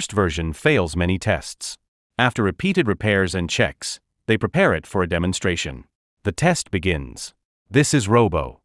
first version fails many tests. After repeated repairs and checks, they prepare it for a demonstration. The test begins. This is Robo.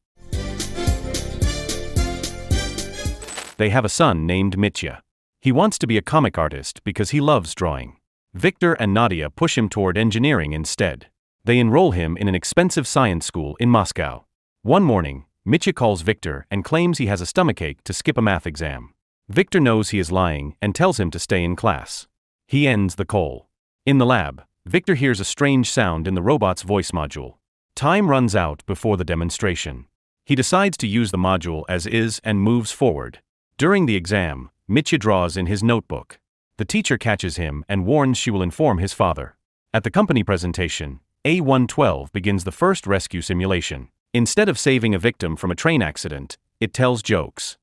They have a son named Mitya. He wants to be a comic artist because he loves drawing. Victor and Nadia push him toward engineering instead. They enroll him in an expensive science school in Moscow. One morning, Mitya calls Victor and claims he has a stomachache to skip a math exam. Victor knows he is lying and tells him to stay in class. He ends the call. In the lab, Victor hears a strange sound in the robot's voice module. Time runs out before the demonstration. He decides to use the module as is and moves forward. During the exam, Mitya draws in his notebook. The teacher catches him and warns she will inform his father. At the company presentation, A112 begins the first rescue simulation. Instead of saving a victim from a train accident, it tells jokes.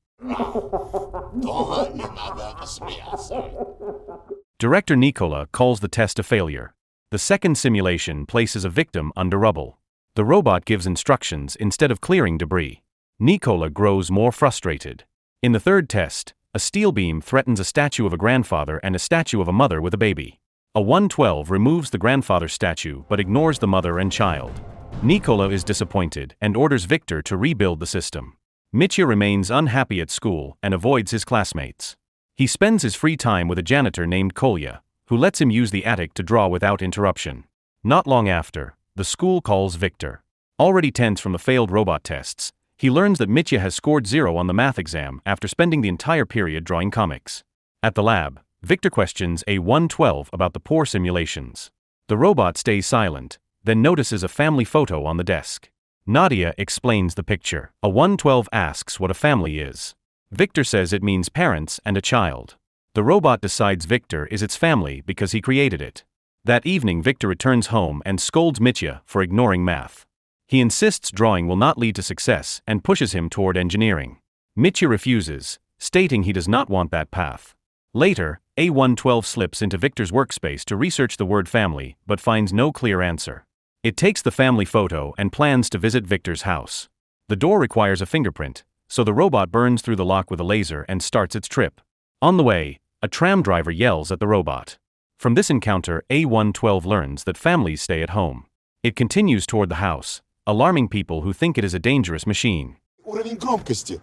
Director Nikola calls the test a failure. The second simulation places a victim under rubble. The robot gives instructions instead of clearing debris. Nikola grows more frustrated. In the third test, a steel beam threatens a statue of a grandfather and a statue of a mother with a baby. A 112 removes the grandfather's statue but ignores the mother and child. Nikola is disappointed and orders Victor to rebuild the system. Mitya remains unhappy at school and avoids his classmates. He spends his free time with a janitor named Kolya, who lets him use the attic to draw without interruption. Not long after, the school calls Victor. Already tense from the failed robot tests, he learns that Mitya has scored 0 on the math exam after spending the entire period drawing comics. At the lab, Victor questions A112 about the poor simulations. The robot stays silent, then notices a family photo on the desk. Nadia explains the picture. A112 asks what a family is. Victor says it means parents and a child. The robot decides Victor is its family because he created it. That evening, Victor returns home and scolds Mitya for ignoring math. He insists drawing will not lead to success and pushes him toward engineering. Mitya refuses, stating he does not want that path. Later, A112 slips into Victor's workspace to research the word family but finds no clear answer. It takes the family photo and plans to visit Victor's house. The door requires a fingerprint, so the robot burns through the lock with a laser and starts its trip. On the way, a tram driver yells at the robot. From this encounter, A112 learns that families stay at home. It continues toward the house, alarming people who think it is a dangerous machine. Уровень громкости.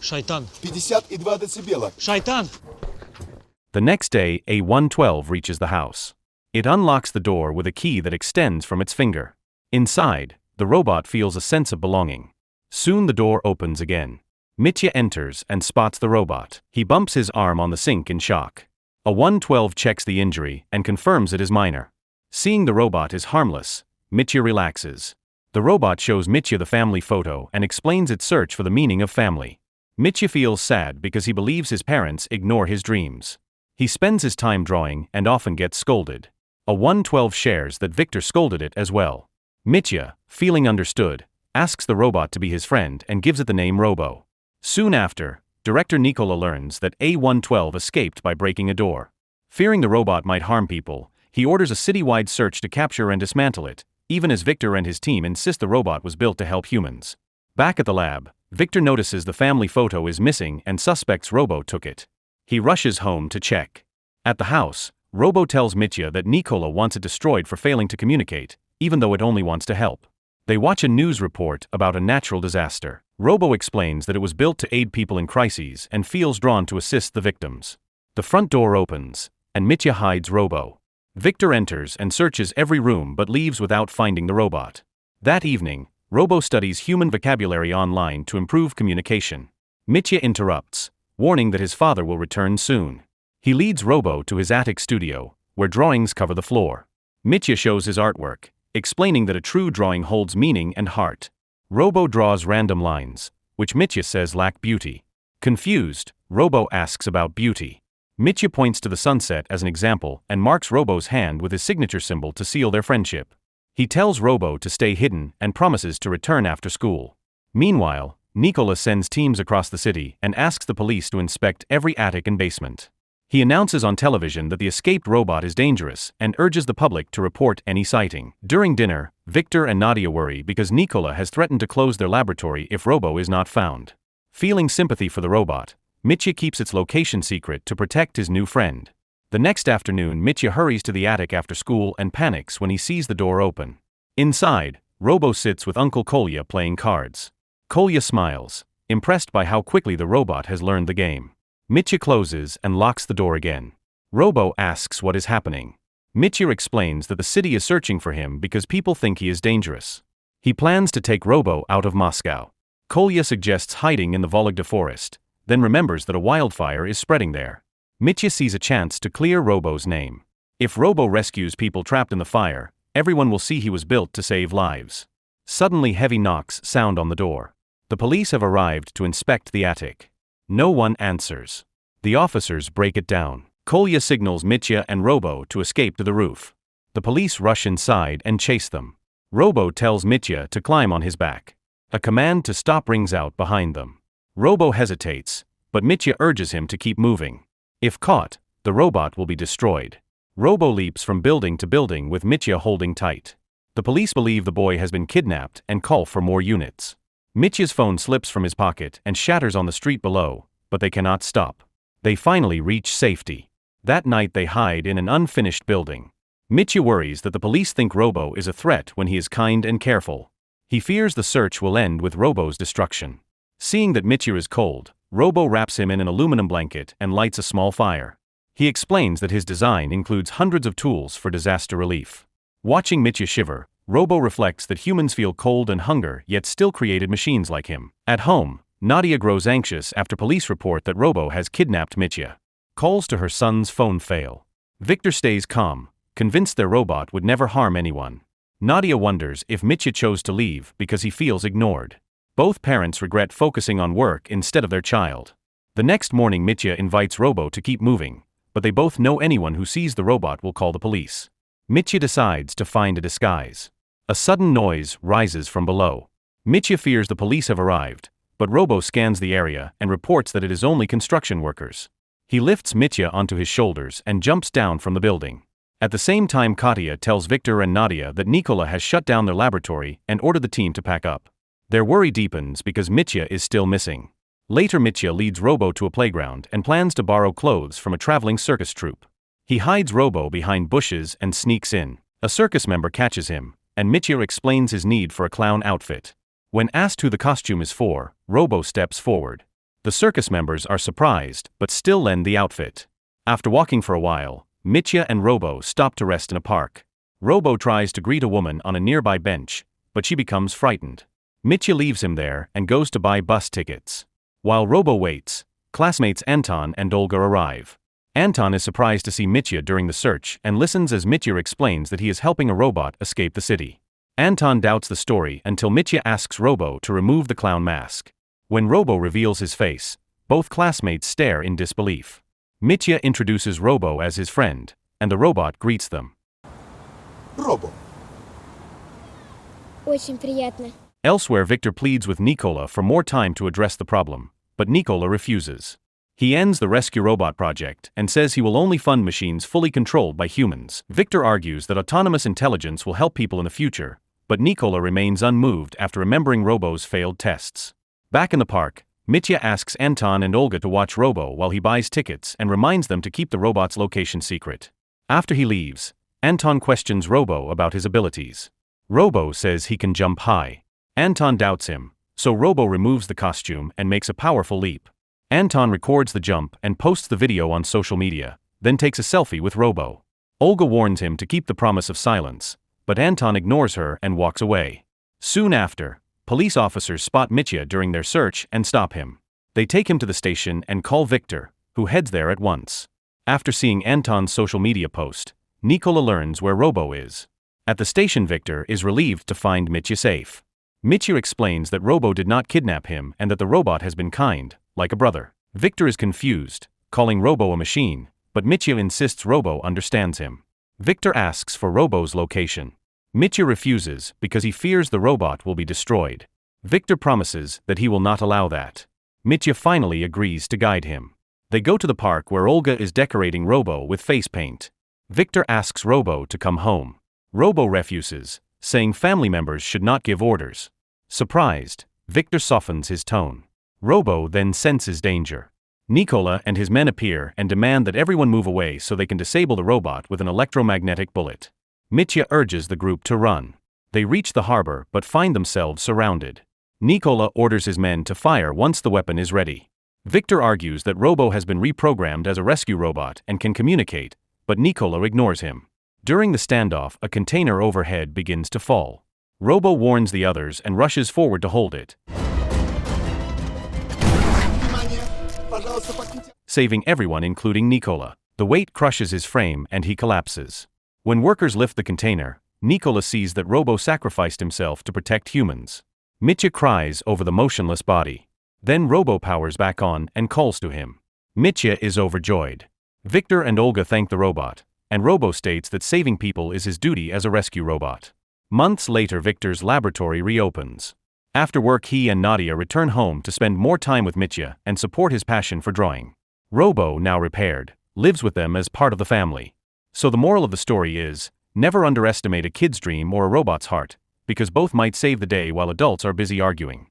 Шайтан. 52 децибела. Шайтан. The next day, A112 reaches the house. It unlocks the door with a key that extends from its finger. Inside, the robot feels a sense of belonging. Soon the door opens again. Mitya enters and spots the robot. He bumps his arm on the sink in shock. A112 checks the injury and confirms it is minor. Seeing the robot is harmless, Mitya relaxes. The robot shows Mitya the family photo and explains its search for the meaning of family. Mitya feels sad because he believes his parents ignore his dreams. He spends his time drawing and often gets scolded. A112 shares that Victor scolded it as well. Mitya, feeling understood, asks the robot to be his friend and gives it the name Robo. Soon after, Director Nikola learns that A112 escaped by breaking a door. Fearing the robot might harm people, he orders a citywide search to capture and dismantle it, even as Victor and his team insist the robot was built to help humans. Back at the lab, Victor notices the family photo is missing and suspects Robo took it. He rushes home to check. At the house, Robo tells Mitya that Nikola wants it destroyed for failing to communicate, even though it only wants to help. They watch a news report about a natural disaster. Robo explains that it was built to aid people in crises and feels drawn to assist the victims. The front door opens, and Mitya hides Robo. Victor enters and searches every room but leaves without finding the robot. That evening, Robo studies human vocabulary online to improve communication. Mitya interrupts, warning that his father will return soon. He leads Robo to his attic studio, where drawings cover the floor. Mitya shows his artwork, explaining that a true drawing holds meaning and heart. Robo draws random lines, which Mitya says lack beauty. Confused, Robo asks about beauty. Mitya points to the sunset as an example and marks Robo's hand with his signature symbol to seal their friendship. He tells Robo to stay hidden and promises to return after school. Meanwhile, Nikola sends teams across the city and asks the police to inspect every attic and basement. He announces on television that the escaped robot is dangerous and urges the public to report any sighting. During dinner, Victor and Nadia worry because Nikola has threatened to close their laboratory if Robo is not found. Feeling sympathy for the robot, Mitya keeps its location secret to protect his new friend. The next afternoon, Mitya hurries to the attic after school and panics when he sees the door open. Inside, Robo sits with Uncle Kolya playing cards. Kolya smiles, impressed by how quickly the robot has learned the game. Mitya closes and locks the door again. Robo asks what is happening. Mitya explains that the city is searching for him because people think he is dangerous. He plans to take Robo out of Moscow. Kolya suggests hiding in the Vologda forest, then remembers that a wildfire is spreading there. Mitya sees a chance to clear Robo's name. If Robo rescues people trapped in the fire, everyone will see he was built to save lives. Suddenly, heavy knocks sound on the door. The police have arrived to inspect the attic. No one answers. The officers break it down. Kolya signals Mitya and Robo to escape to the roof. The police rush inside and chase them. Robo tells Mitya to climb on his back. A command to stop rings out behind them. Robo hesitates, but Mitya urges him to keep moving. If caught, the robot will be destroyed. Robo leaps from building to building with Mitya holding tight. The police believe the boy has been kidnapped and call for more units. Mitya's phone slips from his pocket and shatters on the street below, but they cannot stop. They finally reach safety. That night they hide in an unfinished building. Mitya worries that the police think Robo is a threat when he is kind and careful. He fears the search will end with Robo's destruction. Seeing that Mitya is cold, Robo wraps him in an aluminum blanket and lights a small fire. He explains that his design includes hundreds of tools for disaster relief. Watching Mitya shiver, Robo reflects that humans feel cold and hunger yet still created machines like him. At home, Nadia grows anxious after police report that Robo has kidnapped Mitya. Calls to her son's phone fail. Victor stays calm, convinced their robot would never harm anyone. Nadia wonders if Mitya chose to leave because he feels ignored. Both parents regret focusing on work instead of their child. The next morning, Mitya invites Robo to keep moving, but they both know anyone who sees the robot will call the police. Mitya decides to find a disguise. A sudden noise rises from below. Mitya fears the police have arrived, but Robo scans the area and reports that it is only construction workers. He lifts Mitya onto his shoulders and jumps down from the building. At the same time, Katya tells Victor and Nadia that Nikola has shut down their laboratory and ordered the team to pack up. Their worry deepens because Mitya is still missing. Later, Mitya leads Robo to a playground and plans to borrow clothes from a traveling circus troupe. He hides Robo behind bushes and sneaks in. A circus member catches him, and Mitya explains his need for a clown outfit. When asked who the costume is for, Robo steps forward. The circus members are surprised, but still lend the outfit. After walking for a while, Mitya and Robo stop to rest in a park. Robo tries to greet a woman on a nearby bench, but she becomes frightened. Mitya leaves him there and goes to buy bus tickets. While Robo waits, classmates Anton and Olga arrive. Anton is surprised to see Mitya during the search and listens as Mitya explains that he is helping a robot escape the city. Anton doubts the story until Mitya asks Robo to remove the clown mask. When Robo reveals his face, both classmates stare in disbelief. Mitya introduces Robo as his friend, and the robot greets them. Robo. Очень приятно. Elsewhere, Victor pleads with Nikola for more time to address the problem, but Nikola refuses. He ends the rescue robot project and says he will only fund machines fully controlled by humans. Victor argues that autonomous intelligence will help people in the future, but Nikola remains unmoved after remembering Robo's failed tests. Back in the park, Mitya asks Anton and Olga to watch Robo while he buys tickets and reminds them to keep the robot's location secret. After he leaves, Anton questions Robo about his abilities. Robo says he can jump high. Anton doubts him, so Robo removes the costume and makes a powerful leap. Anton records the jump and posts the video on social media, then takes a selfie with Robo. Olga warns him to keep the promise of silence, but Anton ignores her and walks away. Soon after, police officers spot Mitya during their search and stop him. They take him to the station and call Victor, who heads there at once. After seeing Anton's social media post, Nikola learns where Robo is. At the station, Victor is relieved to find Mitya safe. Mitya explains that Robo did not kidnap him and that the robot has been kind, like a brother. Victor is confused, calling Robo a machine, but Mitya insists Robo understands him. Victor asks for Robo's location. Mitya refuses because he fears the robot will be destroyed. Victor promises that he will not allow that. Mitya finally agrees to guide him. They go to the park where Olga is decorating Robo with face paint. Victor asks Robo to come home. Robo refuses, saying family members should not give orders. Surprised, Victor softens his tone. Robo then senses danger. Nikola and his men appear and demand that everyone move away so they can disable the robot with an electromagnetic bullet. Mitya urges the group to run. They reach the harbor but find themselves surrounded. Nikola orders his men to fire once the weapon is ready. Victor argues that Robo has been reprogrammed as a rescue robot and can communicate, but Nikola ignores him. During the standoff, a container overhead begins to fall. Robo warns the others and rushes forward to hold it, saving everyone including Nikola. The weight crushes his frame and he collapses. When workers lift the container, Nikola sees that Robo sacrificed himself to protect humans. Mitya cries over the motionless body. Then Robo powers back on and calls to him. Mitya is overjoyed. Victor and Olga thank the robot, and Robo states that saving people is his duty as a rescue robot. Months later, Victor's laboratory reopens. After work, he and Nadia return home to spend more time with Mitya and support his passion for drawing. Robo, now repaired, lives with them as part of the family. So the moral of the story is, never underestimate a kid's dream or a robot's heart, because both might save the day while adults are busy arguing.